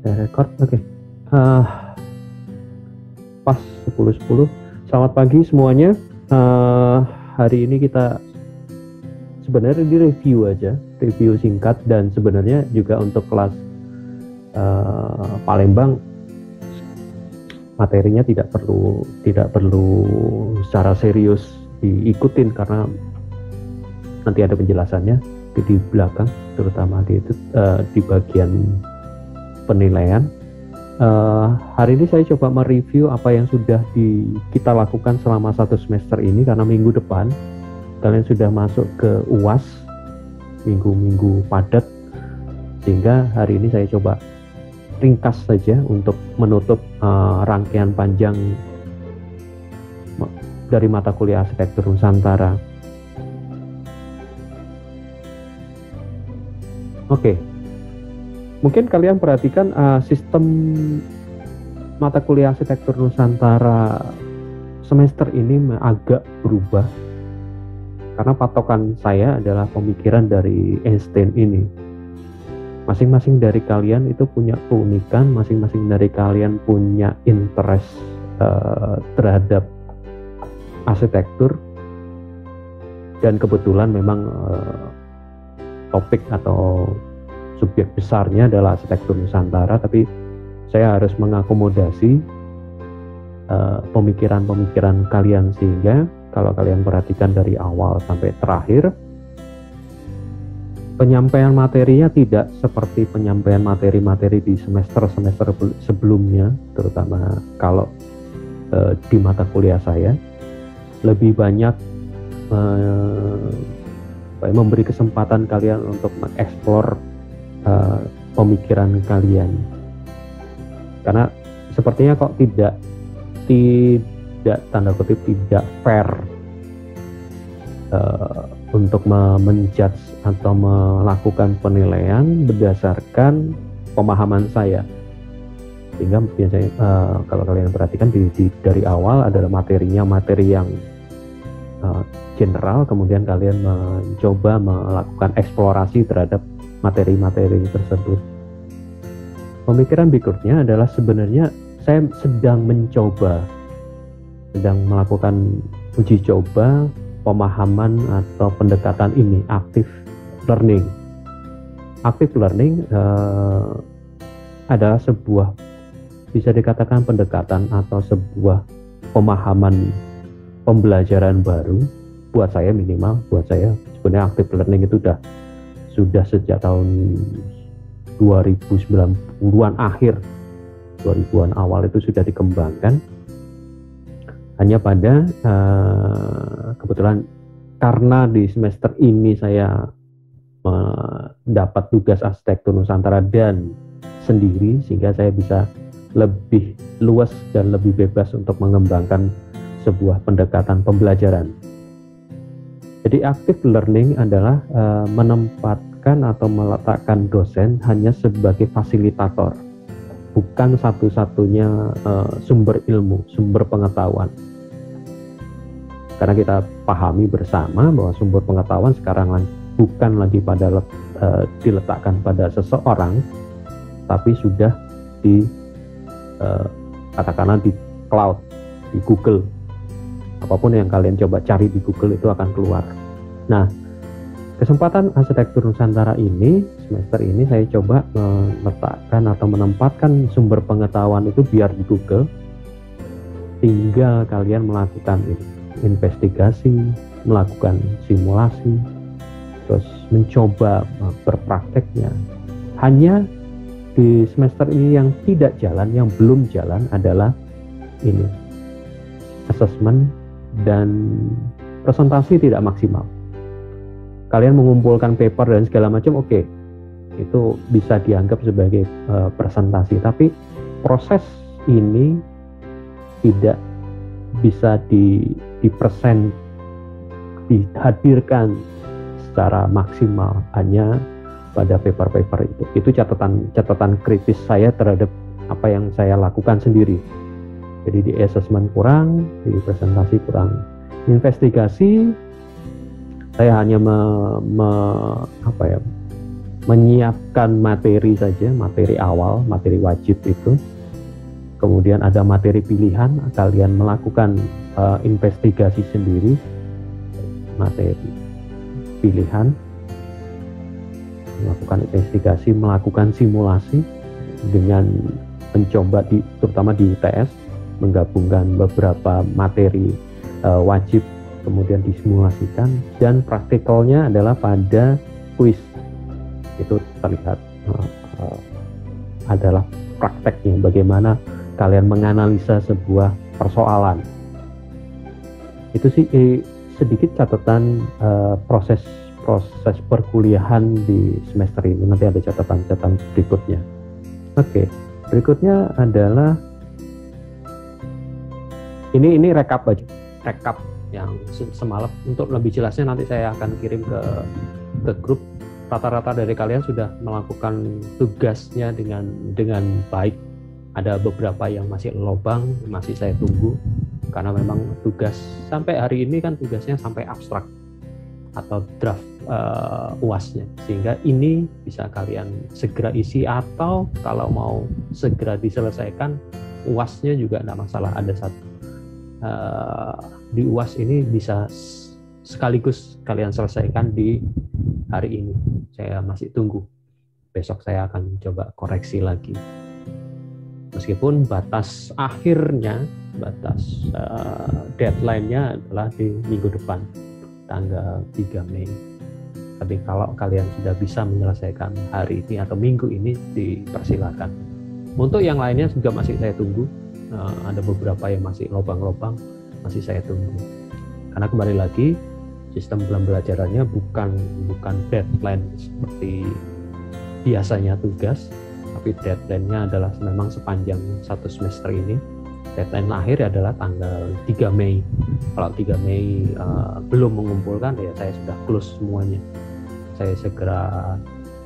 Record, oke. Pas 10.10. Selamat pagi semuanya. Hari ini kita sebenarnya di review singkat, dan sebenarnya juga untuk kelas Palembang materinya tidak perlu secara serius diikutin, karena nanti ada penjelasannya di belakang, terutama di bagian penilaian. Hari ini saya coba mereview apa yang sudah kita lakukan selama 1 semester ini, karena minggu depan kalian sudah masuk ke UAS, minggu-minggu padat, sehingga hari ini saya coba ringkas saja untuk menutup rangkaian panjang dari mata kuliah arsitektur Nusantara. Oke. Mungkin kalian perhatikan sistem mata kuliah arsitektur Nusantara semester ini agak berubah, karena patokan saya adalah pemikiran dari Einstein ini. Masing-masing dari kalian itu punya keunikan, masing-masing dari kalian punya interest terhadap arsitektur, dan kebetulan memang topik atau subjek besarnya adalah arsitektur Nusantara, tapi saya harus mengakomodasi pemikiran-pemikiran kalian, sehingga kalau kalian perhatikan dari awal sampai terakhir, penyampaian materinya tidak seperti penyampaian materi-materi di semester-semester sebelumnya, terutama kalau di mata kuliah saya lebih banyak memberi kesempatan kalian untuk mengeksplor pemikiran kalian, karena sepertinya kok tidak tanda kutip tidak fair untuk menjudge atau melakukan penilaian berdasarkan pemahaman saya. Sehingga biasanya kalau kalian perhatikan dari awal adalah materi yang general, kemudian kalian mencoba melakukan eksplorasi terhadap materi-materi tersebut. Pemikiran berikutnya adalah sebenarnya saya sedang melakukan uji coba pemahaman atau pendekatan ini, active learning. Active learning adalah sebuah, bisa dikatakan pendekatan atau sebuah pemahaman pembelajaran baru buat saya, minimal buat saya. Sebenarnya active learning itu sudah sejak tahun 2090-an akhir, 2000-an awal itu sudah dikembangkan. Hanya pada kebetulan karena di semester ini saya mendapat tugas arsitektur Nusantara dan sendiri, sehingga saya bisa lebih luas dan lebih bebas untuk mengembangkan sebuah pendekatan pembelajaran. Jadi active learning adalah menempatkan atau meletakkan dosen hanya sebagai fasilitator, bukan satu-satunya sumber ilmu, sumber pengetahuan. Karena kita pahami bersama bahwa sumber pengetahuan sekarang bukan lagi diletakkan pada seseorang, tapi sudah katakanlah di cloud, di Google. Apapun yang kalian coba cari di Google itu akan keluar. Nah, kesempatan arsitektur Nusantara ini, semester ini saya coba meletakkan atau menempatkan sumber pengetahuan itu biar di Google. Tinggal kalian melakukan investigasi, melakukan simulasi, terus mencoba berprakteknya. Hanya di semester ini yang tidak jalan, yang belum jalan adalah ini, assessment dan presentasi tidak maksimal. Kalian mengumpulkan paper dan segala macam, oke, itu bisa dianggap sebagai presentasi, tapi proses ini tidak bisa dihadirkan secara maksimal hanya pada paper-paper itu. Itu catatan kritis saya terhadap apa yang saya lakukan sendiri. Jadi di assessment kurang, di presentasi kurang. Investigasi saya hanya menyiapkan materi saja, materi awal, materi wajib itu. Kemudian ada materi pilihan, kalian melakukan investigasi sendiri, materi pilihan, melakukan investigasi, melakukan simulasi dengan mencoba terutama di UTS, menggabungkan beberapa materi wajib, kemudian disimulasikan, dan praktikalnya adalah pada kuis. Itu terlihat adalah prakteknya, bagaimana kalian menganalisa sebuah persoalan. Itu sih sedikit catatan proses perkuliahan di semester ini. Nanti ada catatan berikutnya. Oke, berikutnya adalah ini rekap aja, rekap yang semalam. Untuk lebih jelasnya nanti saya akan kirim ke grup. Rata-rata dari kalian sudah melakukan tugasnya dengan baik. Ada beberapa yang masih lobang, masih saya tunggu, karena memang tugas sampai hari ini kan tugasnya sampai abstrak atau draft UAS-nya, sehingga ini bisa kalian segera isi, atau kalau mau segera diselesaikan UAS-nya juga tidak masalah. Ada satu di UAS ini bisa sekaligus kalian selesaikan di hari ini. Saya masih tunggu, besok saya akan coba koreksi lagi. Meskipun batas akhirnya, batas deadline-nya adalah di minggu depan, tanggal 3 Mei. Tapi kalau kalian sudah bisa menyelesaikan hari ini atau minggu ini, dipersilakan. Untuk yang lainnya juga masih saya tunggu. Ada beberapa yang masih lobang-lobang, masih saya tunggu. Karena kembali lagi, sistem pembelajarannya bukan deadline seperti biasanya tugas, tapi deadline-nya adalah memang sepanjang satu semester ini. Deadline akhir adalah tanggal 3 Mei. Kalau 3 Mei belum mengumpulkan, ya saya sudah close semuanya. Saya segera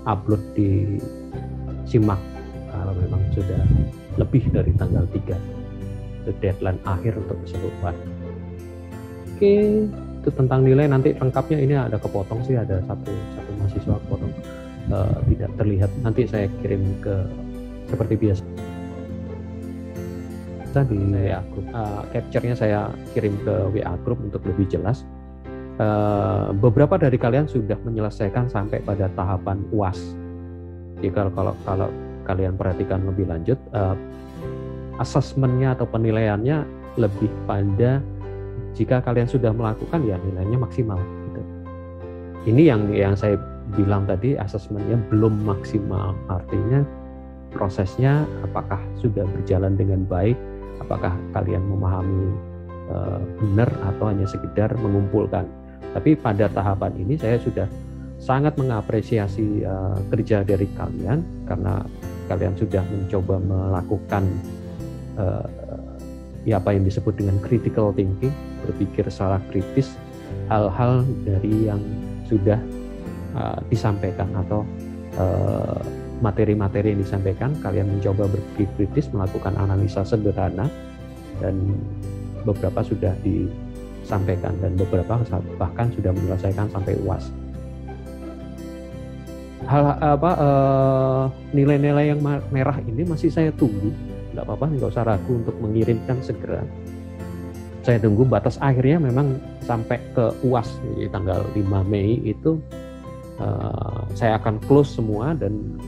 upload di Simak kalau memang sudah lebih dari tanggal 3. Itu deadline akhir untuk keseluruhan. Oke, itu tentang nilai. Nanti lengkapnya ini ada kepotong sih, ada satu mahasiswa kepotong, tidak terlihat. Nanti saya kirim ke seperti biasa di WA group. Capture-nya saya kirim ke WA group untuk lebih jelas. Beberapa dari kalian sudah menyelesaikan sampai pada tahapan UAS. Jadi kalau kalian perhatikan lebih lanjut, asesmennya atau penilaiannya lebih pada jika kalian sudah melakukan, ya nilainya maksimal gitu. Ini yang saya bilang tadi, asesmennya belum maksimal, artinya prosesnya apakah sudah berjalan dengan baik, apakah kalian memahami benar atau hanya sekedar mengumpulkan. Tapi pada tahapan ini saya sudah sangat mengapresiasi kerja dari kalian, karena kalian sudah mencoba melakukan apa yang disebut dengan critical thinking, berpikir secara kritis hal-hal dari yang sudah disampaikan atau materi-materi yang disampaikan. Kalian mencoba berpikir kritis, melakukan analisa sederhana, dan beberapa sudah disampaikan dan beberapa bahkan sudah menyelesaikan sampai UAS. Nilai-nilai yang merah ini masih saya tunggu. Nggak apa-apa, nggak usah ragu untuk mengirimkan segera. Saya tunggu. Batas akhirnya memang sampai ke UAS di tanggal 5 Mei itu saya akan close semua, dan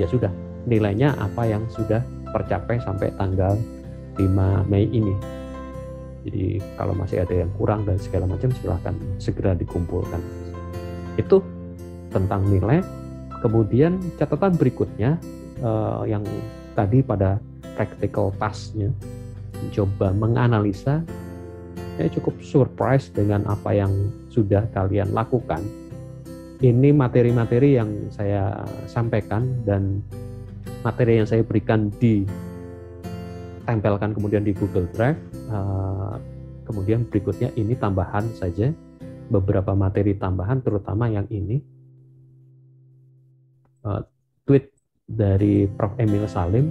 ya sudah, nilainya apa yang sudah tercapai sampai tanggal 5 Mei ini. Jadi kalau masih ada yang kurang dan segala macam, silahkan segera dikumpulkan. Itu tentang nilai. Kemudian catatan berikutnya yang tadi pada practical task-nya, coba menganalisa. Saya cukup surprise dengan apa yang sudah kalian lakukan. Ini materi-materi yang saya sampaikan dan materi yang saya berikan ditempelkan kemudian di Google Drive. Kemudian berikutnya ini tambahan saja, beberapa materi tambahan, terutama yang ini. Tweet dari Prof. Emil Salim,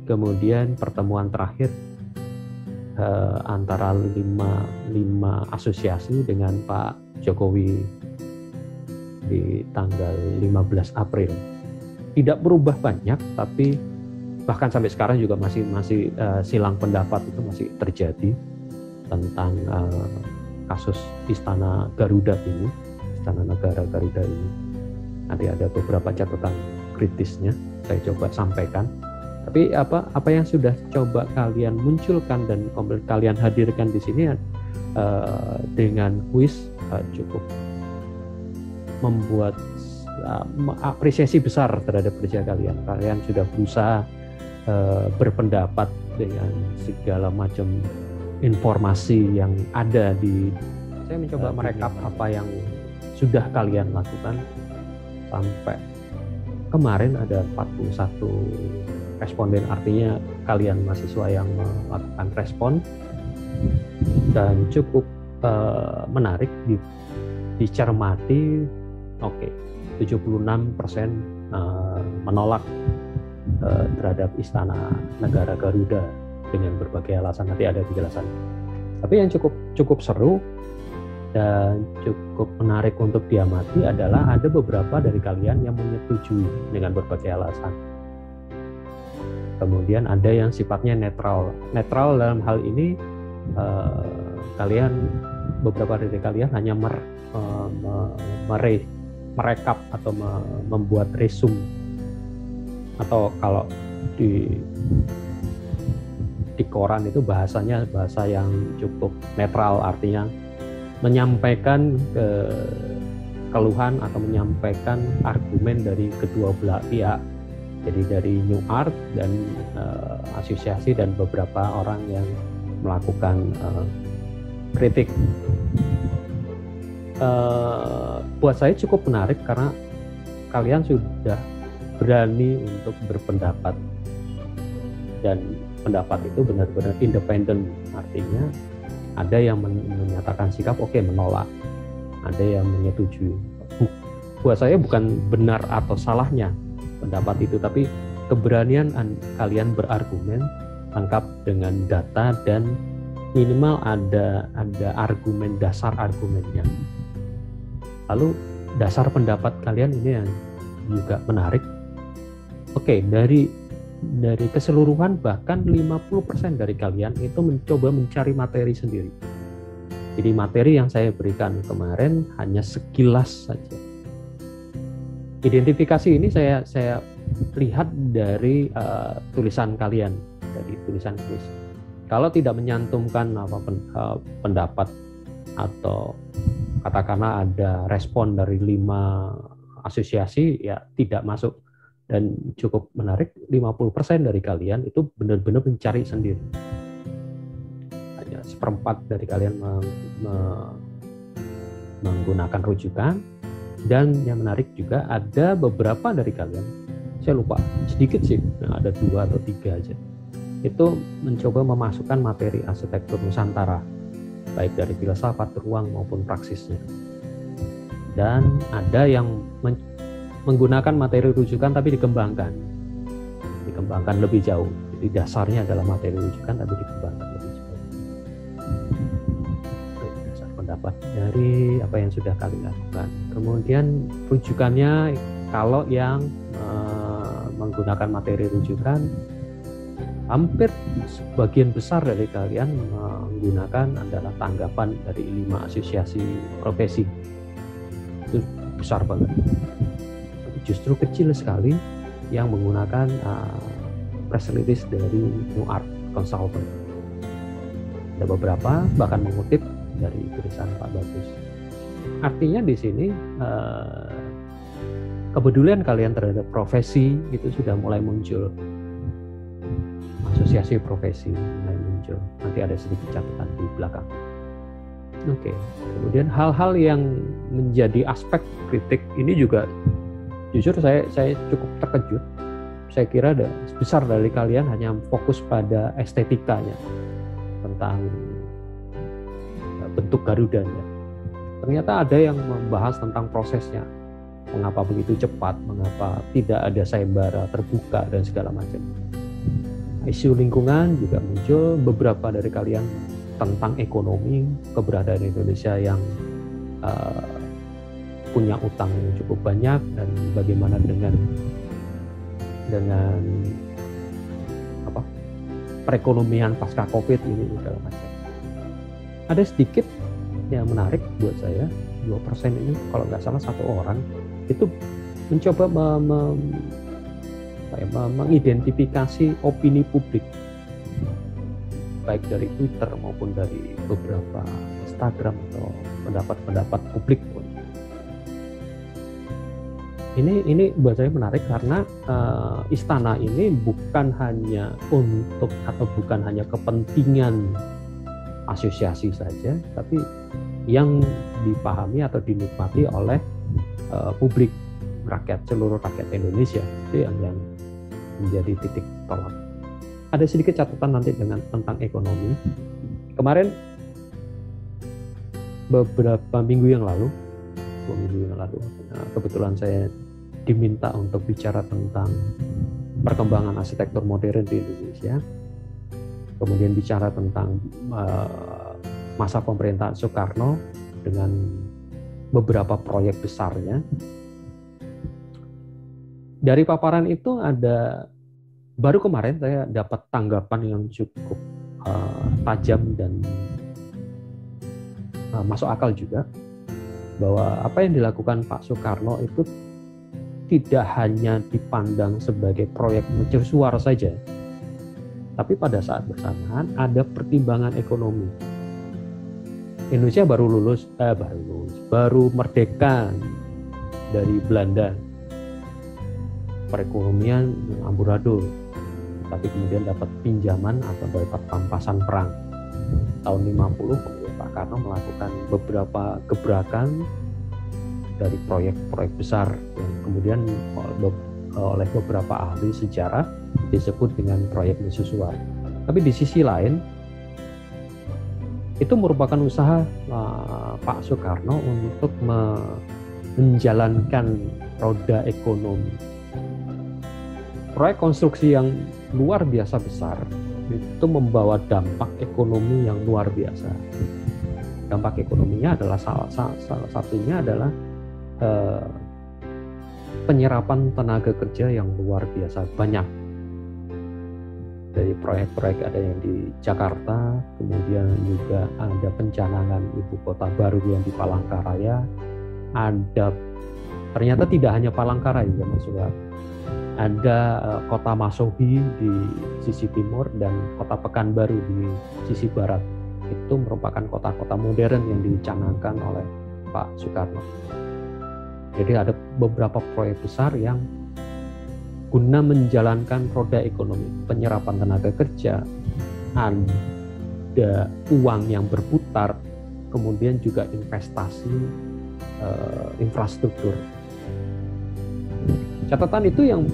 kemudian pertemuan terakhir antara 5 asosiasi dengan Pak Jokowi di tanggal 15 April. Tidak berubah banyak, tapi bahkan sampai sekarang juga masih silang pendapat itu masih terjadi tentang kasus Istana Garuda ini, Istana Negara Garuda ini. Nanti ada beberapa catatan kritisnya saya coba sampaikan. Tapi apa yang sudah coba kalian munculkan dan kalian hadirkan di sini dengan kuis cukup membuat apresiasi besar terhadap kerja kalian. Kalian sudah berusaha berpendapat dengan segala macam informasi yang ada di. Saya mencoba merekap apa yang sudah kalian lakukan sampai kemarin ada 41 responden, artinya kalian mahasiswa yang melakukan respon, dan cukup menarik dicermati. Oke, 76% menolak terhadap Istana Negara Garuda dengan berbagai alasan, nanti ada penjelasan. Tapi yang cukup seru dan cukup menarik untuk diamati adalah ada beberapa dari kalian yang menyetujui dengan berbagai alasan. Kemudian ada yang sifatnya netral. Netral dalam hal ini beberapa dari kalian hanya merekap atau membuat resume, atau kalau di koran itu bahasanya bahasa yang cukup netral, artinya menyampaikan keluhan atau menyampaikan argumen dari kedua belah pihak. Jadi dari New Art dan asosiasi dan beberapa orang yang melakukan kritik. Buat saya cukup menarik karena kalian sudah berani untuk berpendapat, dan pendapat itu benar-benar independen, artinya ada yang menyatakan sikap menolak, ada yang menyetujui. Buat saya bukan benar atau salahnya pendapat itu, tapi keberanian kalian berargumen lengkap dengan data dan minimal ada argumen, dasar argumennya. Lalu dasar pendapat kalian ini yang juga menarik. Oke, dari keseluruhan bahkan 50% dari kalian itu mencoba mencari materi sendiri. Jadi materi yang saya berikan kemarin hanya sekilas saja. Identifikasi ini saya lihat dari tulisan kalian, dari tulisan kuis. Kalau tidak menyantumkan pendapat atau katakanlah ada respon dari 5 asosiasi, ya tidak masuk. Dan cukup menarik, 50% dari kalian itu benar-benar mencari sendiri. Hanya 1/4 dari kalian menggunakan rujukan. Dan yang menarik juga ada beberapa dari kalian, saya lupa sedikit sih, ada 2 atau 3 aja, itu mencoba memasukkan materi arsitektur Nusantara, baik dari filsafat ruang maupun praksisnya. Dan ada yang menggunakan materi rujukan tapi dikembangkan lebih jauh. Jadi dasarnya adalah materi rujukan tapi dikembangkan lebih jauh. Dasar pendapat dari apa yang sudah kalian lakukan. Kemudian rujukannya, kalau yang menggunakan materi rujukan, hampir sebagian besar dari kalian menggunakan adalah tanggapan dari 5 asosiasi profesi. Itu besar banget. Justru kecil sekali yang menggunakan press release dari New Art Consultant. Ada beberapa bahkan mengutip dari tulisan Pak Bagus. Artinya di sini kepedulian kalian terhadap profesi itu sudah mulai muncul. Asosiasi profesi mulai muncul. Nanti ada sedikit catatan di belakang. Oke. Kemudian hal-hal yang menjadi aspek kritik ini juga jujur saya cukup terkejut. Saya kira besar dari kalian hanya fokus pada estetikanya tentang bentuk Garudanya. Ternyata ada yang membahas tentang prosesnya, mengapa begitu cepat, mengapa tidak ada sayembara terbuka dan segala macam. Isu lingkungan juga muncul, beberapa dari kalian tentang ekonomi, keberadaan Indonesia yang punya utang yang cukup banyak, dan bagaimana dengan apa, perekonomian pasca COVID ini segala macam. Ada sedikit yang menarik buat saya, 2% ini kalau nggak salah satu orang itu mencoba mengidentifikasi opini publik, baik dari Twitter maupun dari beberapa Instagram atau pendapat-pendapat publik. Ini buat saya menarik karena istana ini bukan hanya untuk atau bukan hanya kepentingan asosiasi saja, tapi yang dipahami atau dinikmati oleh publik, seluruh rakyat Indonesia. Itu yang menjadi titik tolak. Ada sedikit catatan nanti tentang ekonomi. Kemarin beberapa minggu yang lalu, 2 minggu yang lalu, kebetulan saya diminta untuk bicara tentang perkembangan arsitektur modern di Indonesia. Kemudian bicara tentang masa pemerintahan Soekarno dengan beberapa proyek besarnya. Dari paparan itu baru kemarin saya dapat tanggapan yang cukup tajam dan masuk akal juga, bahwa apa yang dilakukan Pak Soekarno itu tidak hanya dipandang sebagai proyek mercusuar saja, tapi pada saat bersamaan ada pertimbangan ekonomi. Indonesia baru merdeka dari Belanda, perekonomian amburadul, tapi kemudian dapat pinjaman atau dapat pampasan perang. Tahun 50 kemudian Pak Karno melakukan beberapa gebrakan dari proyek-proyek besar yang kemudian oleh beberapa ahli sejarah disebut dengan proyek mercusuar. Tapi di sisi lain itu merupakan usaha Pak Soekarno untuk menjalankan roda ekonomi. Proyek konstruksi yang luar biasa besar itu membawa dampak ekonomi yang luar biasa. Dampak ekonominya adalah salah satunya adalah penyerapan tenaga kerja yang luar biasa banyak. Dari proyek-proyek ada yang di Jakarta, kemudian juga ada pencanangan ibu kota baru yang di Palangkaraya. Ternyata tidak hanya Palangkaraya ya Mas Suha. Ada kota Masohi di sisi timur dan kota Pekanbaru di sisi barat. Itu merupakan kota-kota modern yang dicanangkan oleh Pak Soekarno. Jadi ada beberapa proyek besar yang guna menjalankan roda ekonomi, penyerapan tenaga kerja, ada uang yang berputar, kemudian juga investasi infrastruktur. Catatan itu yang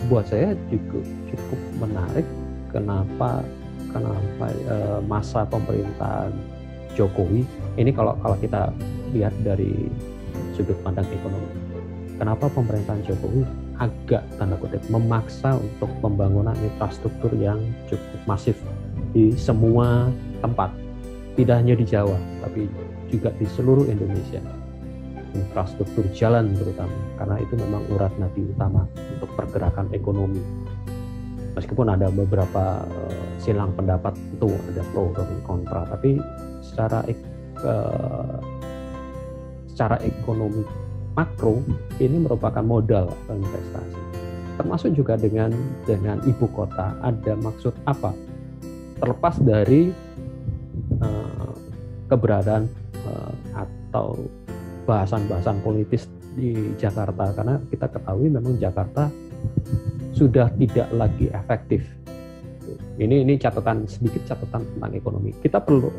buat saya juga cukup menarik. Kenapa masa pemerintahan Jokowi ini, kalau kita lihat dari sudut pandang ekonomi, kenapa pemerintahan Jokowi agak tanda kutip memaksa untuk pembangunan infrastruktur yang cukup masif di semua tempat, tidak hanya di Jawa tapi juga di seluruh Indonesia. Infrastruktur jalan terutama, karena itu memang urat nadi utama untuk pergerakan ekonomi. Meskipun ada beberapa silang pendapat, itu ada pro dan kontra, tapi secara ekonomi makro ini merupakan modal investasi. Termasuk juga dengan ibu kota, ada maksud apa? Terlepas dari keberadaan atau bahasan-bahasan politis di Jakarta, karena kita ketahui memang Jakarta sudah tidak lagi efektif. Ini sedikit catatan tentang ekonomi. Kita perlu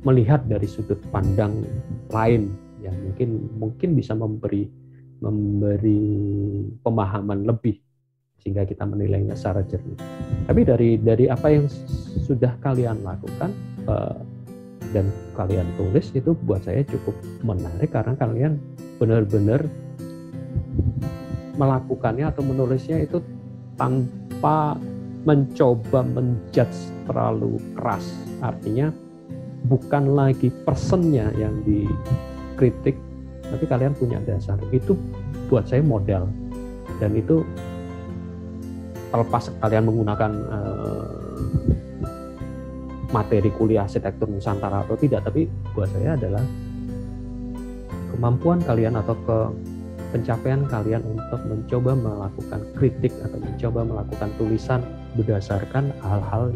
melihat dari sudut pandang lain yang mungkin bisa memberi pemahaman lebih sehingga kita menilainya secara jernih. Tapi dari apa yang sudah kalian lakukan dan kalian tulis, itu buat saya cukup menarik karena kalian benar-benar melakukannya atau menulisnya itu tanpa mencoba menjudge terlalu keras. Artinya bukan lagi personnya yang dikritik, tapi kalian punya dasar. Itu buat saya modal, dan itu terlepas kalian menggunakan materi kuliah arsitektur Nusantara atau tidak, tapi buat saya adalah kemampuan kalian atau pencapaian kalian untuk mencoba melakukan kritik atau mencoba melakukan tulisan berdasarkan hal-hal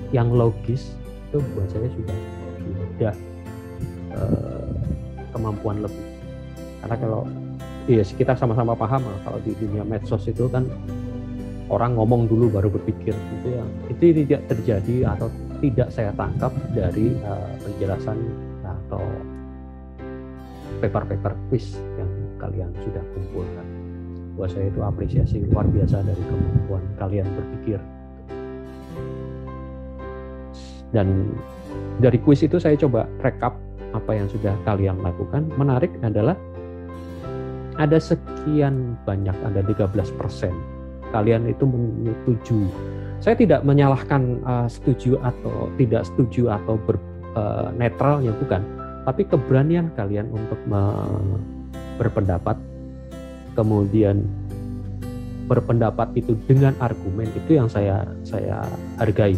yang logis, itu buat saya sudah kemampuan lebih. Karena kalau kita sama-sama paham kalau di dunia medsos itu kan orang ngomong dulu baru berpikir, itu tidak terjadi atau tidak saya tangkap dari penjelasan atau paper-paper quiz yang kalian sudah kumpulkan. Buat saya itu apresiasi luar biasa dari kemampuan kalian berpikir. Dan dari quiz itu saya coba rekap apa yang sudah kalian lakukan. Menarik adalah ada sekian banyak, ada 13% kalian itu menyetujui. Saya tidak menyalahkan setuju atau tidak setuju atau netralnya, bukan. Tapi keberanian kalian untuk berpendapat, kemudian berpendapat itu dengan argumen, itu yang saya hargai.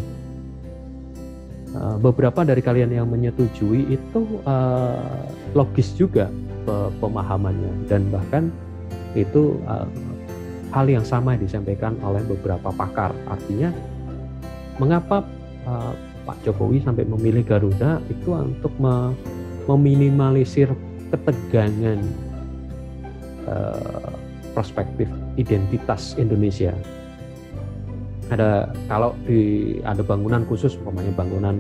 Beberapa dari kalian yang menyetujui itu logis juga pemahamannya, dan bahkan itu hal yang sama disampaikan oleh beberapa pakar. Artinya mengapa Pak Jokowi sampai memilih Garuda itu untuk meminimalisir ketegangan perspektif identitas Indonesia. Kalau ada bangunan khusus, umpamanya bangunan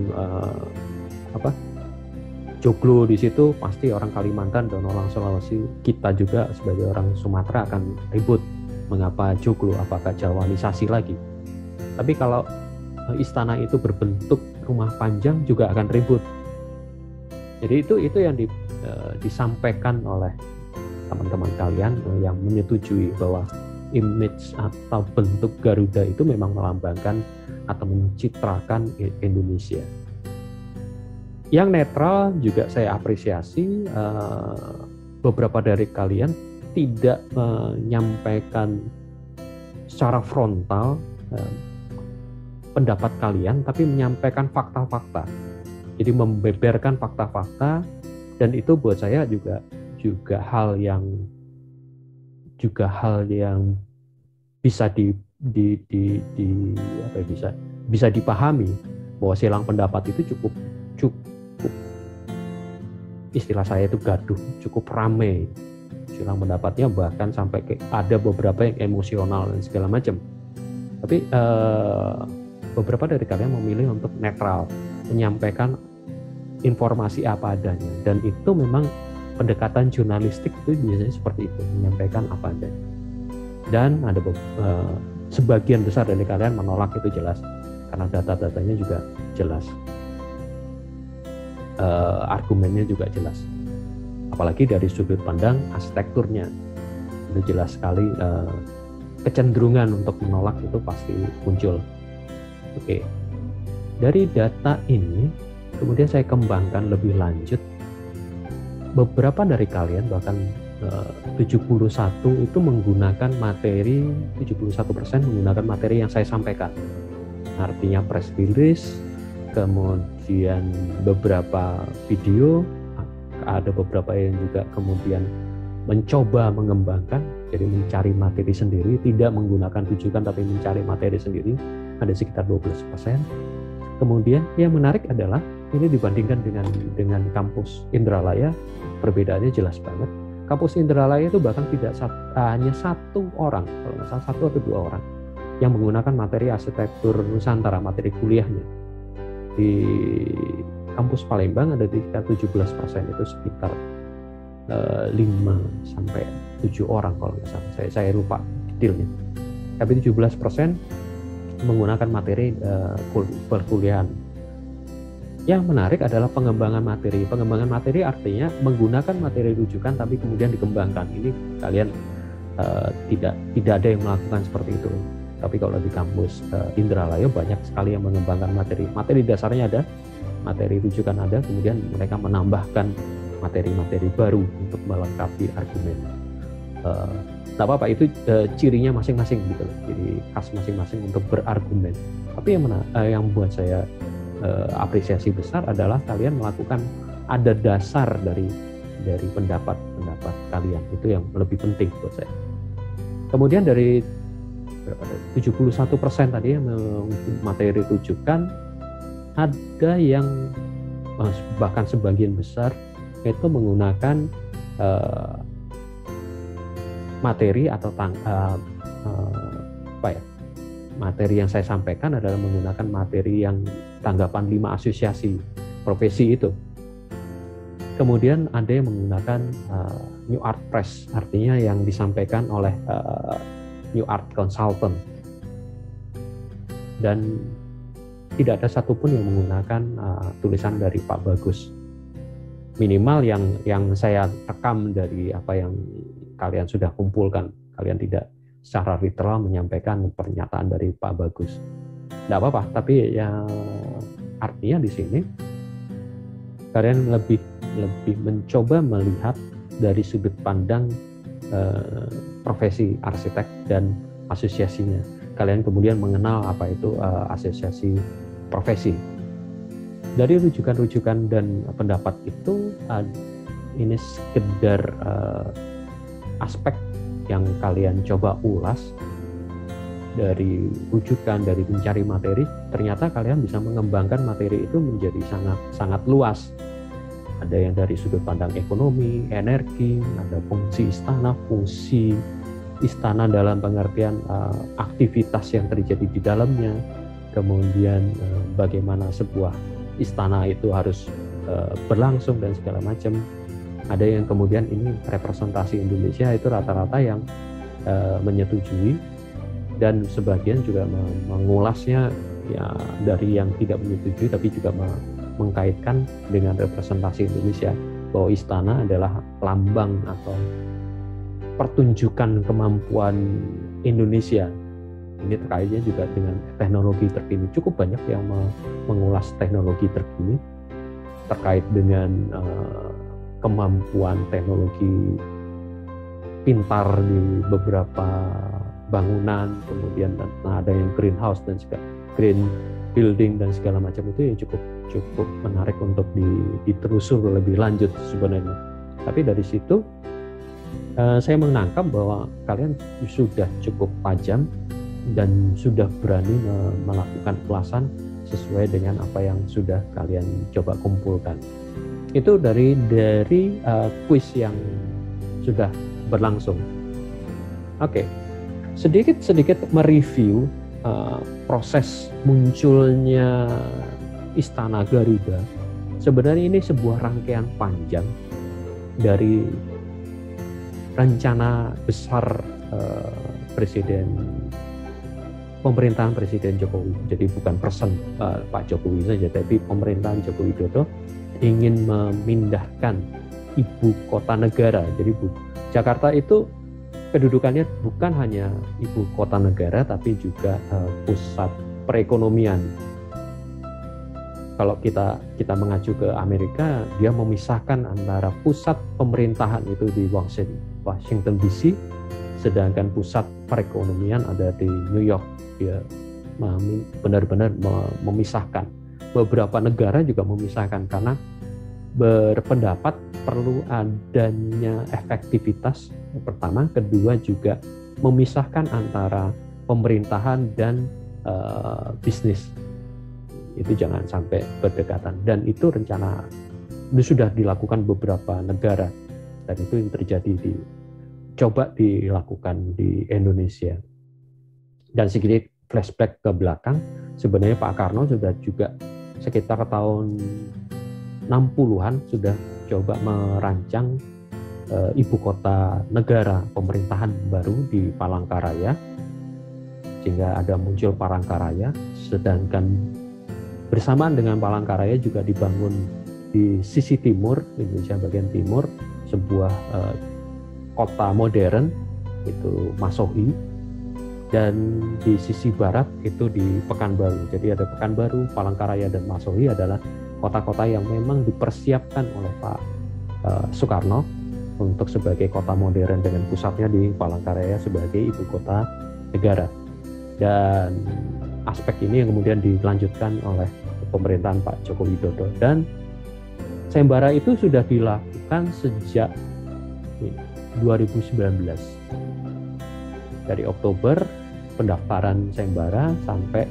joglo di situ, pasti orang Kalimantan dan orang Sulawesi, kita juga sebagai orang Sumatera akan ribut mengapa joglo, apakah Jawanisasi lagi. Tapi kalau istana itu berbentuk rumah panjang juga akan ribut. Jadi itu yang disampaikan oleh teman-teman kalian yang menyetujui bahwa image atau bentuk Garuda itu memang melambangkan atau mencitrakan Indonesia. Yang netral juga saya apresiasi, beberapa dari kalian tidak menyampaikan secara frontal pendapat kalian, tapi menyampaikan fakta-fakta. Jadi membeberkan fakta-fakta, dan itu buat saya juga hal yang bisa dipahami, bahwa silang pendapat itu cukup istilah saya itu gaduh, cukup ramai silang pendapatnya, bahkan sampai ada beberapa yang emosional dan segala macam. Tapi beberapa dari kalian memilih untuk netral, menyampaikan informasi apa adanya, dan itu memang pendekatan jurnalistik itu biasanya seperti itu, menyampaikan apa adanya. Dan ada sebagian besar dari kalian menolak, itu jelas karena data-datanya juga jelas, argumennya juga jelas, apalagi dari sudut pandang arsitekturnya itu jelas sekali. Kecenderungan untuk menolak itu pasti muncul. Oke, dari data ini kemudian saya kembangkan lebih lanjut. Beberapa dari kalian, bahkan 71 itu menggunakan materi, 71% menggunakan materi yang saya sampaikan. Artinya press release, kemudian beberapa video, ada beberapa yang juga kemudian mencoba mengembangkan, jadi mencari materi sendiri, tidak menggunakan rujukan tapi mencari materi sendiri, ada sekitar 12%. Kemudian yang menarik adalah ini dibandingkan dengan kampus Indralaya, perbedaannya jelas banget. Kampus Indralaya itu bahkan tidak hanya satu orang, kalau nggak salah 1 atau 2 orang yang menggunakan materi arsitektur Nusantara, materi kuliahnya. Di kampus Palembang ada sekitar 17%, itu sekitar 5 sampai 7 orang kalau nggak salah. Saya lupa detailnya. Tapi 17% menggunakan materi perkuliahan. Yang menarik adalah pengembangan materi. Pengembangan materi artinya menggunakan materi rujukan tapi kemudian dikembangkan. Ini kalian tidak ada yang melakukan seperti itu. Tapi kalau di kampus Indralaya banyak sekali yang mengembangkan materi. Materi dasarnya ada, materi rujukan ada, kemudian mereka menambahkan materi-materi baru untuk melengkapi argumen. Nggak apa-apa, itu cirinya masing-masing gitu loh, ciri khas masing-masing untuk berargumen. Tapi yang buat saya apresiasi besar adalah kalian melakukan ada dasar dari pendapat kalian, itu yang lebih penting buat saya. Kemudian dari 71% tadi yang materi rujukan, ada yang bahkan sebagian besar itu menggunakan materi atau materi yang saya sampaikan adalah menggunakan materi yang tanggapan 5 asosiasi profesi itu. Kemudian ada yang menggunakan New Art Press, artinya yang disampaikan oleh New Art Consultant. Dan tidak ada satupun yang menggunakan tulisan dari Pak Bagus. Minimal yang saya rekam dari apa yang kalian sudah kumpulkan, kalian tidak secara literal menyampaikan pernyataan dari Pak Bagus. Tidak apa-apa, tapi ya artinya di sini kalian lebih mencoba melihat dari sudut pandang profesi arsitek dan asosiasinya. Kalian kemudian mengenal apa itu asosiasi profesi. Dari rujukan-rujukan dan pendapat itu, ini sekedar aspek yang kalian coba ulas dari rujukan, dari mencari materi. Ternyata kalian bisa mengembangkan materi itu menjadi sangat luas. Ada yang dari sudut pandang ekonomi, energi, ada fungsi istana dalam pengertian aktivitas yang terjadi di dalamnya, kemudian bagaimana sebuah istana itu harus berlangsung dan segala macam. Ada yang kemudian ini representasi Indonesia, itu rata-rata yang menyetujui, dan sebagian juga mengulasnya ya dari yang tidak menyetujui, tapi juga mengkaitkan dengan representasi Indonesia, bahwa istana adalah lambang atau pertunjukan kemampuan Indonesia. Ini terkaitnya juga dengan teknologi terkini. Cukup banyak yang mengulas teknologi terkini terkait dengan kemampuan teknologi pintar di beberapa bangunan, kemudian ada yang greenhouse dan green building dan segala macam. Itu yang cukup menarik untuk ditelusur lebih lanjut sebenarnya. Tapi dari situ saya menangkap bahwa kalian sudah cukup tajam dan sudah berani melakukan ulasan sesuai dengan apa yang sudah kalian coba kumpulkan. Itu dari kuis yang sudah berlangsung. Oke, sedikit mereview proses munculnya Istana Garuda. Sebenarnya ini sebuah rangkaian panjang dari rencana besar pemerintahan Presiden Jokowi. Jadi bukan person Pak Jokowi saja, tapi pemerintahan Joko Widodo ingin memindahkan ibu kota negara. Jadi Jakarta itu kedudukannya bukan hanya ibu kota negara, tapi juga pusat perekonomian. Kalau kita mengacu ke Amerika, dia memisahkan antara pusat pemerintahan itu di Washington DC, sedangkan pusat perekonomian ada di New York. Dia benar-benar memisahkan. Beberapa negara juga memisahkan karena berpendapat perlu adanya efektivitas pertama, kedua juga memisahkan antara pemerintahan dan bisnis. Itu jangan sampai berdekatan, dan itu rencana itu sudah dilakukan beberapa negara, dan itu yang terjadi coba dilakukan di Indonesia. Dan sedikit flashback ke belakang, sebenarnya Pak Karno sudah juga sekitar tahun 60-an sudah coba merancang ibu kota negara pemerintahan baru di Palangkaraya, sehingga ada muncul Palangkaraya. Sedangkan bersamaan dengan Palangkaraya juga dibangun di sisi timur, Indonesia bagian timur, sebuah kota modern, itu Masohi, dan di sisi barat itu di Pekanbaru. Jadi ada Pekanbaru, Palangkaraya, dan Masohi adalah kota-kota yang memang dipersiapkan oleh Pak Soekarno untuk sebagai kota modern dengan pusatnya di Palangkaraya sebagai ibu kota negara. Dan aspek ini yang kemudian dilanjutkan oleh pemerintahan Pak Joko Widodo, dan sayembara itu sudah dilakukan sejak 2019. Dari Oktober pendaftaran sayembara sampai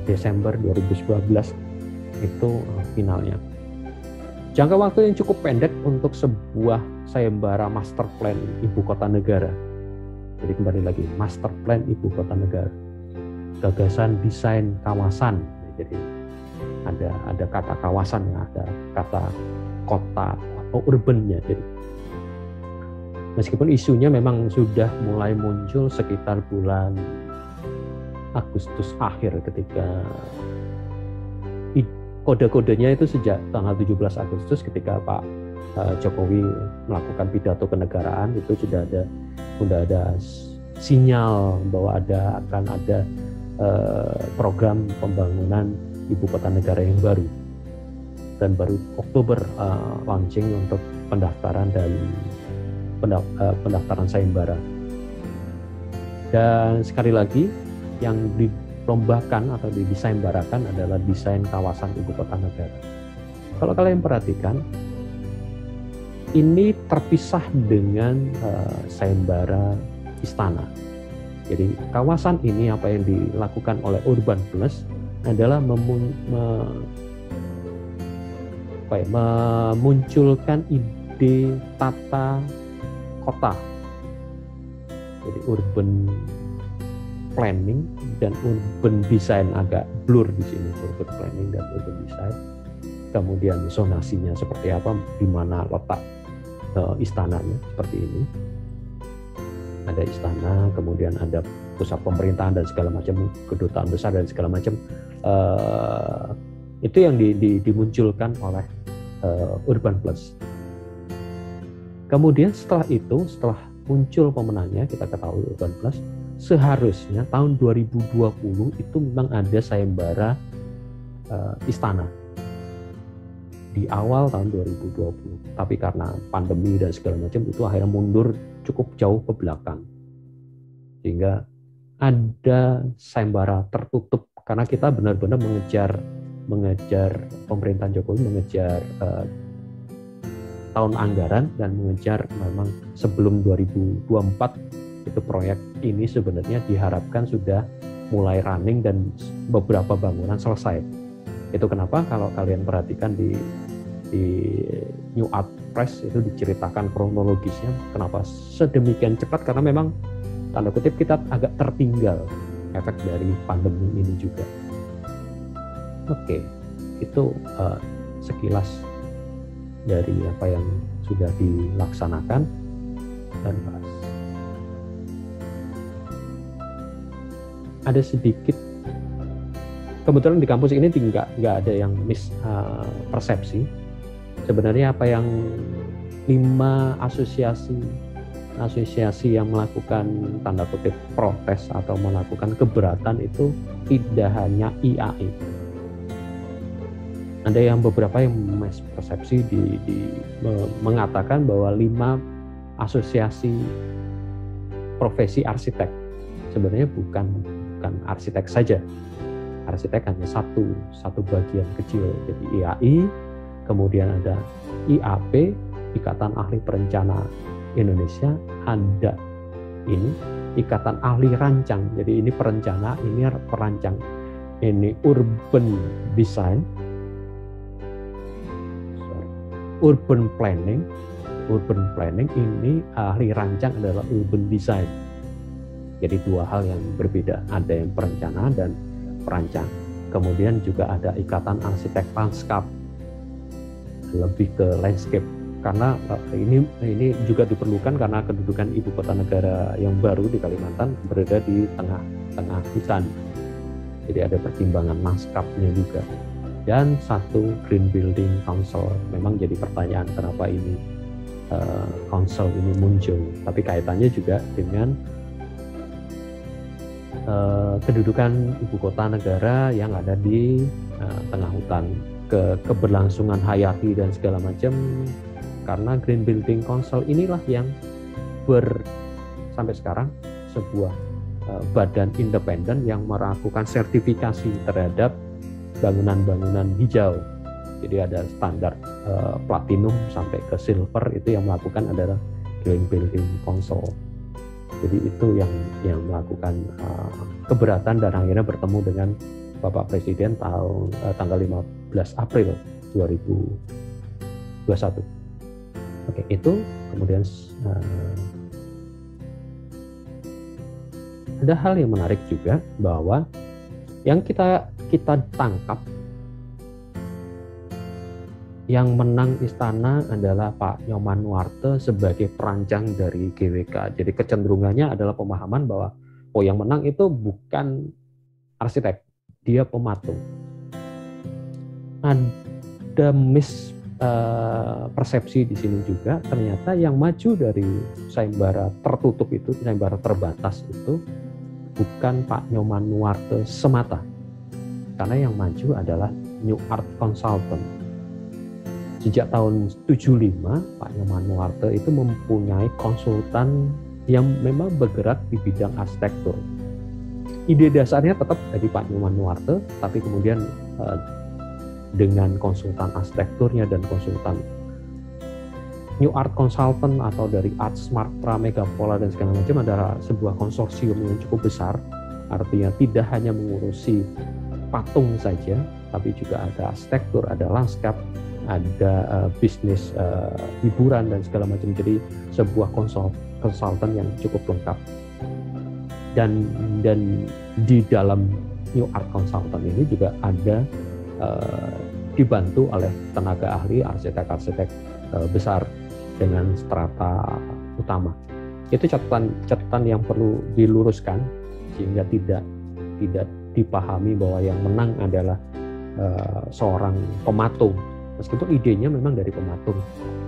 Desember 2019 itu finalnya. Jangka waktu yang cukup pendek untuk sebuah sayembara master plan ibu kota negara. Jadi kembali lagi, master plan ibu kota negara, gagasan desain kawasan. Jadi ada kata kawasan, ada kata kota atau urbannya. Jadi meskipun isunya memang sudah mulai muncul sekitar bulan Agustus akhir, ketika kode-kodenya itu sejak tanggal 17 Agustus ketika Pak Jokowi melakukan pidato kenegaraan, itu sudah ada sinyal bahwa akan ada program pembangunan ibu kota negara yang baru, dan baru Oktober launching untuk pendaftaran dan pendaftaran sayembara. Dan sekali lagi yang dilombakan atau disayembarakan adalah desain kawasan ibu kota negara. Kalau kalian perhatikan, ini terpisah dengan sayembara istana. Jadi kawasan ini, apa yang dilakukan oleh Urban Plus adalah memunculkan ide tata kota. Jadi urban planning dan urban design, agak blur di sini, urban planning dan urban design. Kemudian zonasinya seperti apa, di mana letak istananya, seperti ini. Ada istana, kemudian ada pusat pemerintahan dan segala macam, kedutaan besar dan segala macam. Itu yang dimunculkan oleh Urban Plus. Kemudian setelah muncul pemenangnya, kita ketahui Urban Plus, seharusnya tahun 2020 itu memang ada sayembara istana di awal tahun 2020, tapi karena pandemi dan segala macam itu akhirnya mundur cukup jauh ke belakang, sehingga ada sayembara tertutup karena kita benar-benar mengejar pemerintahan Jokowi, mengejar tahun anggaran dan mengejar memang sebelum 2024 itu proyek ini sebenarnya diharapkan sudah mulai running dan beberapa bangunan selesai. Itu kenapa kalau kalian perhatikan di New Art Press itu diceritakan kronologisnya kenapa sedemikian cepat, karena memang tanda kutip kita agak tertinggal efek dari pandemi ini juga. Oke, itu sekilas dari apa yang sudah dilaksanakan dan bahas. Ada sedikit, kebetulan di kampus ini nggak ada yang mispersepsi. Sebenarnya apa yang 5 asosiasi yang melakukan tanda kutip protes atau melakukan keberatan itu tidak hanya IAI. Ada yang beberapa yang mispersepsi mengatakan bahwa 5 asosiasi profesi arsitek sebenarnya bukan arsitek saja. Arsitek hanya satu bagian kecil. Jadi IAI, kemudian ada IAP, Ikatan Ahli Perencana Indonesia, ada ini Ikatan Ahli Rancang. Jadi ini perencana, ini perancang. Ini Urban Design, Urban Planning. Urban Planning ini ahli rancang adalah Urban Design. Jadi 2 hal yang berbeda, ada yang perencanaan dan perancang. Kemudian juga ada Ikatan Arsitek Lanskap, lebih ke landscape, karena ini juga diperlukan karena kedudukan ibu kota negara yang baru di Kalimantan berada di tengah hutan. Jadi ada pertimbangan lanskapnya juga. Dan 1 Green Building Council. Memang jadi pertanyaan kenapa ini council ini muncul, tapi kaitannya juga dengan kedudukan ibu kota negara yang ada di tengah hutan keberlangsungan hayati dan segala macam, karena Green Building Council inilah yang sampai sekarang sebuah badan independen yang melakukan sertifikasi terhadap bangunan-bangunan hijau. Jadi ada standar platinum sampai ke silver, itu yang melakukan adalah Green Building Council. Jadi itu yang melakukan keberatan dan akhirnya bertemu dengan Bapak Presiden tanggal 15 April 2021. Oke, itu kemudian ada hal yang menarik juga, bahwa yang kita tangkap, yang menang istana adalah Pak Nyoman Nuarte sebagai perancang dari GWK. Jadi kecenderungannya adalah pemahaman bahwa yang menang itu bukan arsitek, dia pematung. Ada persepsi di sini juga, ternyata yang maju dari sayembara tertutup itu, sayembara terbatas itu, bukan Pak Nyoman Nuarte semata, karena yang maju adalah New Art Consultant. Sejak tahun 75, Pak Nyoman Nuarte itu mempunyai konsultan yang memang bergerak di bidang arsitektur. Ide dasarnya tetap dari Pak Nyoman Nuarte, tapi kemudian dengan konsultan arsitekturnya dan konsultan New Art Consultant atau dari Art Smart Megapola dan segala macam adalah sebuah konsorsium yang cukup besar. Artinya tidak hanya mengurusi patung saja, tapi juga ada arsitektur, ada lanskap, ada bisnis hiburan dan segala macam. Jadi sebuah konsultan yang cukup lengkap. Dan di dalam New Art Consultant ini juga ada dibantu oleh tenaga ahli arsitek-arsitek besar dengan strata utama. Itu catatan yang perlu diluruskan sehingga tidak dipahami bahwa yang menang adalah seorang pematung. Meskipun idenya memang dari pematung,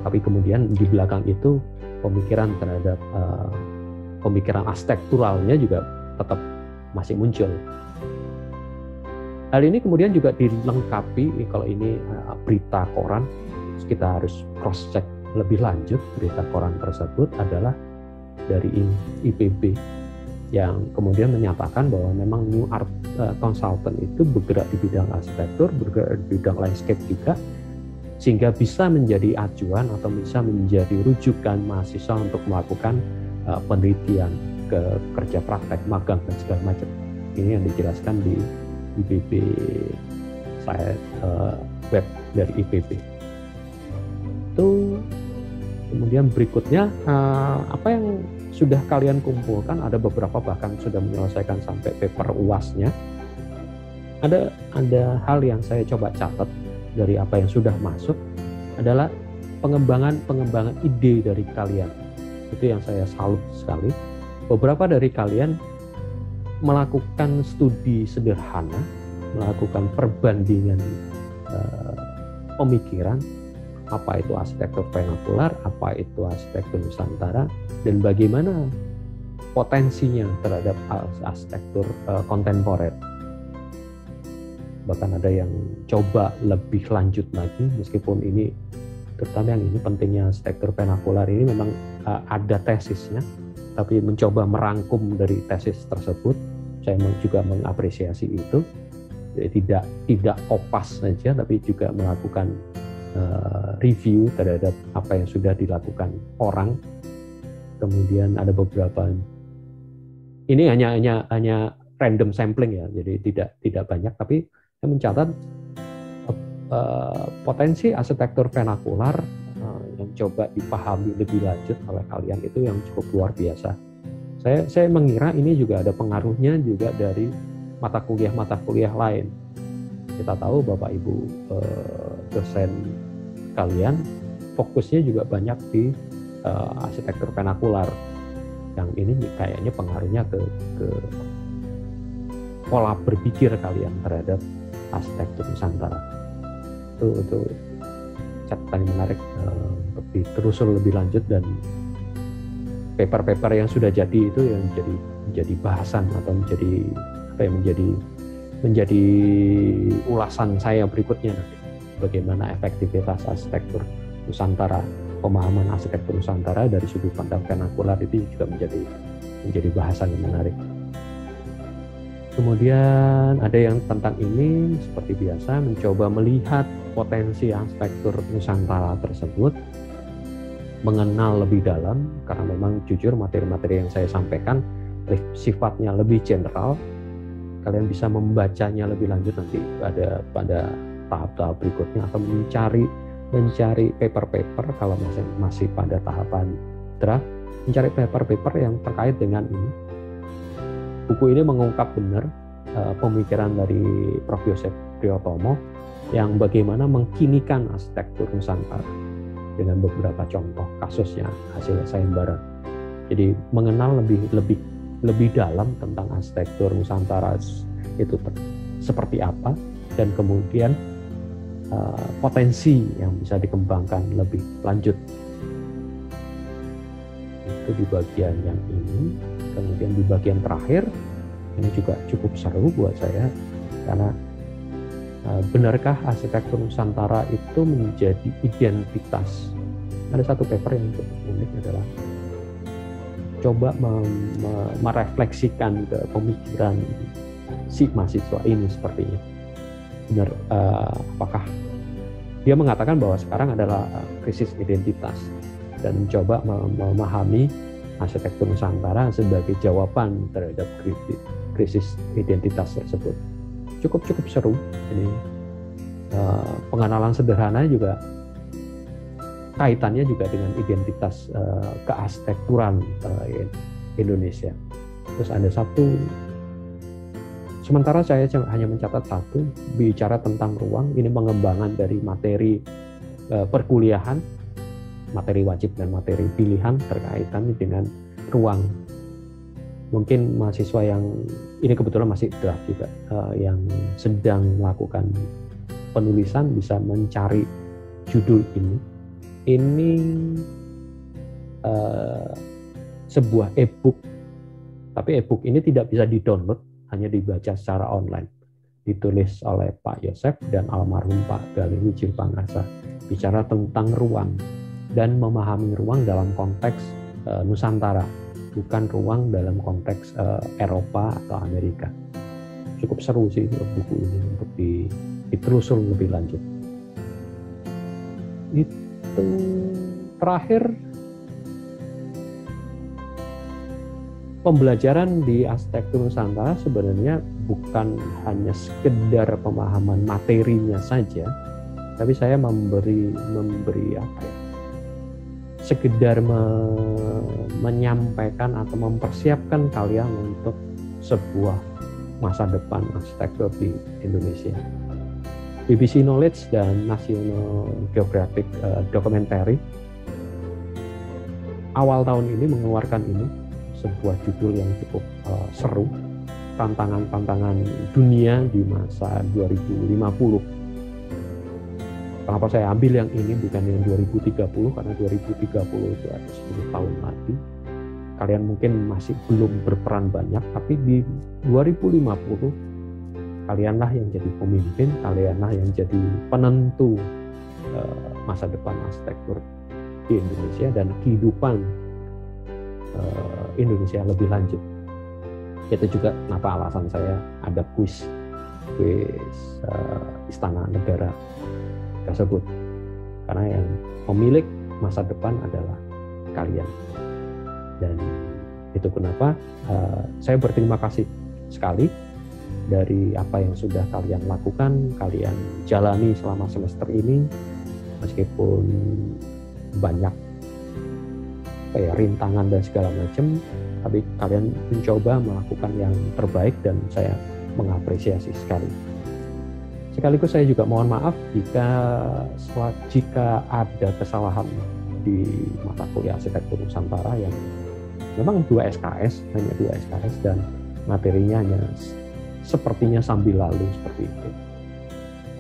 tapi kemudian di belakang itu pemikiran terhadap pemikiran arsitekturalnya juga tetap masih muncul. Hal ini kemudian juga dilengkapi, kalau ini berita koran, kita harus cross check lebih lanjut. Berita koran tersebut adalah dari IPB yang kemudian menyatakan bahwa memang New Art Consultant itu bergerak di bidang arsitektur, bergerak di bidang landscape juga, sehingga bisa menjadi acuan atau bisa menjadi rujukan mahasiswa untuk melakukan penelitian, ke kerja praktek, magang dan segala macam. Ini yang dijelaskan di IPB web dari IPB. Itu kemudian berikutnya apa yang sudah kalian kumpulkan, ada beberapa bahkan sudah menyelesaikan sampai paper UAS-nya. Ada hal yang saya coba catat dari apa yang sudah masuk adalah pengembangan ide dari kalian. Itu yang saya salut sekali. Beberapa dari kalian melakukan studi sederhana, melakukan perbandingan pemikiran, apa itu arsitektur vernakular, apa itu arsitektur Nusantara, dan bagaimana potensinya terhadap arsitektur kontemporer. Bahkan ada yang coba lebih lanjut lagi, meskipun ini terutama yang ini pentingnya arsitektur vernakular ini memang ada tesisnya, tapi mencoba merangkum dari tesis tersebut. Saya juga mengapresiasi itu. Jadi tidak kopas saja, tapi juga melakukan review terhadap apa yang sudah dilakukan orang. Kemudian ada beberapa, ini hanya random sampling ya, jadi tidak banyak, tapi saya mencatat potensi arsitektur vernakular yang coba dipahami lebih lanjut oleh kalian itu yang cukup luar biasa. Saya mengira ini juga ada pengaruhnya juga dari mata kuliah lain. Kita tahu Bapak Ibu dosen kalian fokusnya juga banyak di arsitektur vernakular. Yang ini kayaknya pengaruhnya ke pola berpikir kalian terhadap arsitektur Nusantara. Itu catatan yang menarik untuk ditelusuri lebih lanjut, dan paper-paper yang sudah jadi itu yang menjadi bahasan atau menjadi ulasan saya berikutnya nanti. bagaimana efektivitas arsitektur Nusantara, pemahaman arsitektur Nusantara dari sudut pandang vernakular itu juga menjadi bahasan yang menarik. Kemudian ada yang tentang ini seperti biasa mencoba melihat potensi arsitektur Nusantara tersebut, mengenal lebih dalam, karena memang jujur materi-materi yang saya sampaikan sifatnya lebih general. Kalian bisa membacanya lebih lanjut nanti pada tahap-tahap berikutnya, atau mencari paper-paper kalau masih pada tahapan draft, mencari paper-paper yang terkait dengan ini. Buku ini mengungkap benar pemikiran dari Prof. Yosef Priyotomo yang bagaimana mengkinikan arsitektur Nusantara dengan beberapa contoh kasusnya hasil sayembara. Jadi mengenal lebih dalam tentang arsitektur Nusantara itu seperti apa, dan kemudian potensi yang bisa dikembangkan lebih lanjut. Itu di bagian yang ini. Kemudian di bagian terakhir ini juga cukup seru buat saya, karena benarkah arsitektur Nusantara itu menjadi identitas? Ada satu paper yang cukup unik adalah coba merefleksikan ke pemikiran si mahasiswa ini sepertinya. Benar, apakah dia mengatakan bahwa sekarang adalah krisis identitas, dan mencoba memahami arsitektur Nusantara sebagai jawaban terhadap krisis identitas tersebut. Cukup seru. Ini pengenalan sederhana juga kaitannya juga dengan identitas kearsitekturan Indonesia. Terus ada satu, sementara saya hanya mencatat satu, bicara tentang ruang. Ini pengembangan dari materi perkuliahan, materi wajib dan materi pilihan terkaitan dengan ruang. Mungkin mahasiswa yang ini kebetulan masih draft juga, yang sedang melakukan penulisan bisa mencari judul ini. Ini sebuah e-book, tapi e-book ini tidak bisa di-download, hanya dibaca secara online. Ditulis oleh Pak Yosef dan almarhum Pak Galih Wijil Pangasa, bicara tentang ruang dan memahami ruang dalam konteks Nusantara, bukan ruang dalam konteks Eropa atau Amerika. Cukup seru sih buku ini untuk ditelusuri lebih lanjut. Itu terakhir, pembelajaran di arsitektur Nusantara sebenarnya bukan hanya sekedar pemahaman materinya saja, tapi saya memberi apa ya, sekedar menyampaikan atau mempersiapkan kalian untuk sebuah masa depan arsitektur di Indonesia. BBC Knowledge dan National Geographic Documentary awal tahun ini mengeluarkan ini, sebuah judul yang cukup seru, tantangan-tantangan dunia di masa 2050. Kenapa saya ambil yang ini bukan yang 2030, karena 2030 itu ada 10 tahun lagi. Kalian mungkin masih belum berperan banyak, tapi di 2050 kalianlah yang jadi pemimpin, kalianlah yang jadi penentu masa depan arsitektur di Indonesia dan kehidupan Indonesia lebih lanjut. Itu juga kenapa alasan saya ada kuis Istana Negara tersebut, karena yang pemilik masa depan adalah kalian. Dan itu kenapa saya berterima kasih sekali dari apa yang sudah kalian lakukan, kalian jalani selama semester ini, meskipun banyak rintangan dan segala macam, tapi kalian mencoba melakukan yang terbaik dan saya mengapresiasi sekali. Sekaligus saya juga mohon maaf jika ada kesalahan di mata kuliah arsitektur Nusantara yang memang hanya 2 SKS dan materinya hanya sepertinya sambil lalu seperti itu.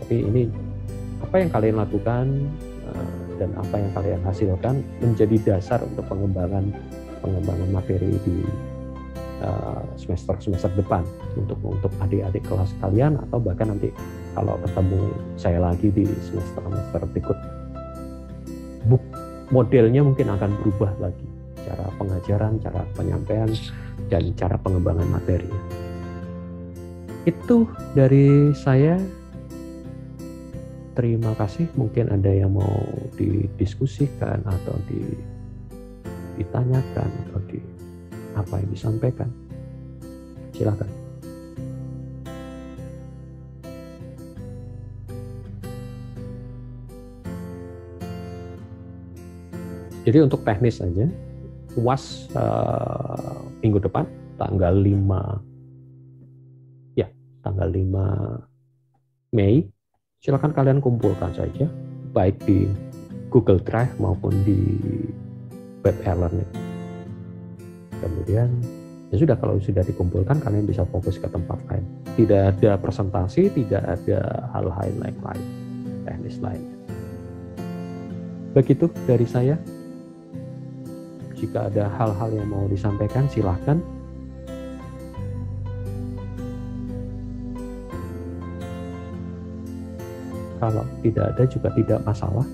Tapi ini apa yang kalian lakukan dan apa yang kalian hasilkan menjadi dasar untuk pengembangan materi di semester depan untuk adik-adik kelas kalian, atau bahkan nanti kalau ketemu saya lagi di semester berikut, modelnya mungkin akan berubah lagi, cara pengajaran, cara penyampaian, dan cara pengembangan materi. Itu dari saya. Terima kasih. Mungkin ada yang mau didiskusikan atau ditanyakan atau apa yang disampaikan. Silakan. Jadi untuk teknis saja, UAS minggu depan tanggal 5 Mei, silakan kalian kumpulkan saja, baik di Google Drive maupun di web e-learning. Kemudian ya sudah, kalau sudah dikumpulkan kalian bisa fokus ke tempat lain. Tidak ada presentasi, tidak ada hal-hal lain teknis lain. Begitu dari saya. Jika ada hal-hal yang mau disampaikan, silahkan. Kalau tidak ada juga tidak masalah,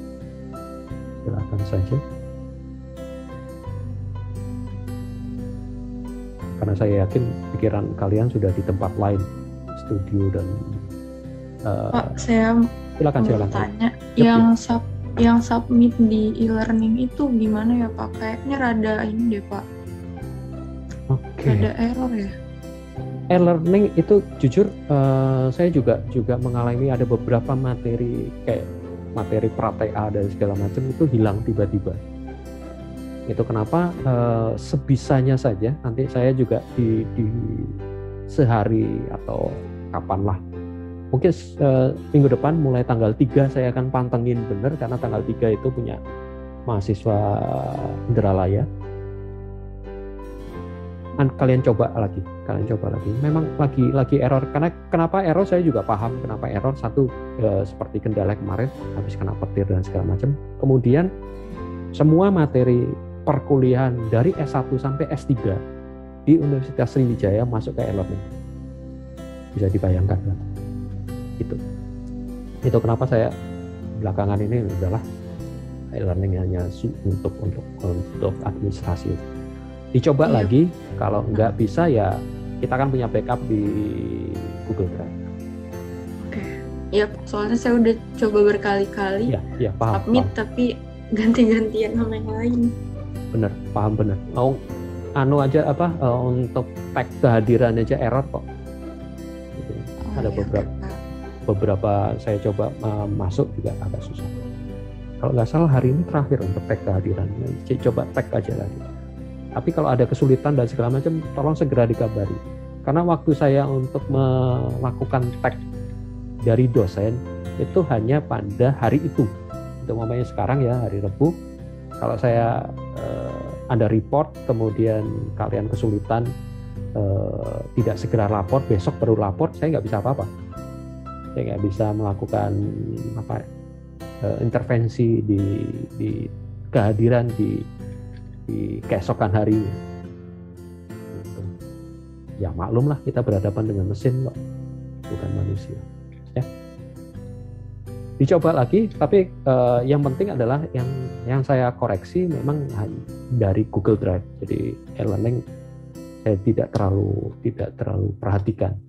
silakan saja. Karena saya yakin pikiran kalian sudah di tempat lain, studio dan Pak, saya silakan tanya, yang submit di e-learning itu gimana ya Pak? Kayaknya rada ini deh Pak. Ada error ya? E-learning itu jujur saya juga mengalami ada beberapa materi kayak materi pra-TA dan segala macam itu hilang tiba-tiba. Itu kenapa sebisanya saja nanti saya juga di sehari atau kapanlah, mungkin minggu depan mulai tanggal 3 saya akan pantengin benar, karena tanggal 3 itu punya mahasiswa Indralaya. Kalian coba lagi. Memang lagi error. Karena kenapa error saya juga paham kenapa error. Satu seperti kendala kemarin habis kena petir dan segala macam. Kemudian semua materi perkuliahan dari S1 sampai S3 di Universitas Sriwijaya masuk ke e-learning. Bisa dibayangkan kan? Itu kenapa saya belakangan ini adalah e-learning hanya untuk administrasi. Dicoba lagi, kalau nggak bisa ya kita kan punya backup di Google Drive. Oke. Ya, soalnya saya udah coba berkali-kali paham, submit, tapi ganti-gantian sama yang lain. Bener, paham bener. Mau aja untuk tag kehadiran aja error kok. Gitu. Ada beberapa saya coba masuk juga agak susah. Kalau nggak salah hari ini terakhir untuk tag kehadiran. Coba tag aja lagi. Tapi kalau ada kesulitan dan segala macam, tolong segera dikabari. Karena waktu saya untuk melakukan tag dari dosen itu hanya pada hari itu. Itu namanya sekarang ya, hari Rabu. Kalau saya ada report, kemudian kalian kesulitan tidak segera lapor, besok baru lapor, saya nggak bisa apa-apa. Saya nggak bisa melakukan intervensi di kehadiran di keesokan harinya. Ya maklum lah, kita berhadapan dengan mesin kok, bukan manusia. Ya. Dicoba lagi, tapi yang penting adalah yang saya koreksi memang dari Google Drive. Jadi e-learning saya tidak terlalu perhatikan,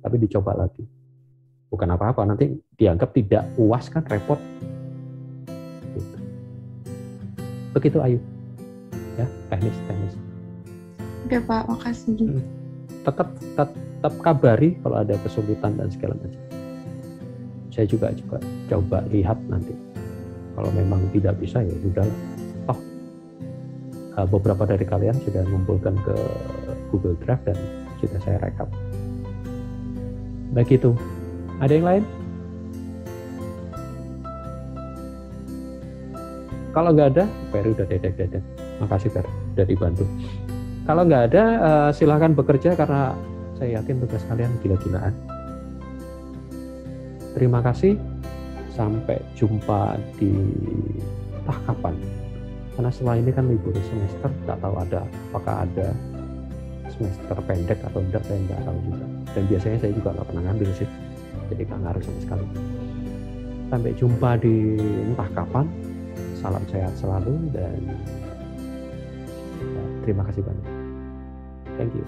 tapi dicoba lagi. Bukan apa-apa, nanti dianggap tidak UAS kan repot. Gitu. Begitu Ayu. Ya, teknis. Oke Pak, makasih. Tetap kabari kalau ada kesulitan dan segala macam. Saya juga coba lihat nanti. Kalau memang tidak bisa ya sudah. Toh beberapa dari kalian sudah mengumpulkan ke Google Drive dan sudah saya rekap. Begitu. Ada yang lain? Kalau nggak ada, Ferry udah dedek. Makasih Ferry, udah dibantu. Kalau nggak ada, silahkan bekerja karena saya yakin tugas kalian gila-gilaan. Terima kasih. Sampai jumpa di kapan. Karena setelah ini kan libur semester, nggak tahu apakah ada semester pendek atau enggak, saya nggak tahu juga. Dan biasanya saya juga nggak pernah ngambil sih. jadi nggak ngaruh sama sekali. Sampai jumpa di entah kapan. Salam sehat selalu dan terima kasih banyak. Thank you.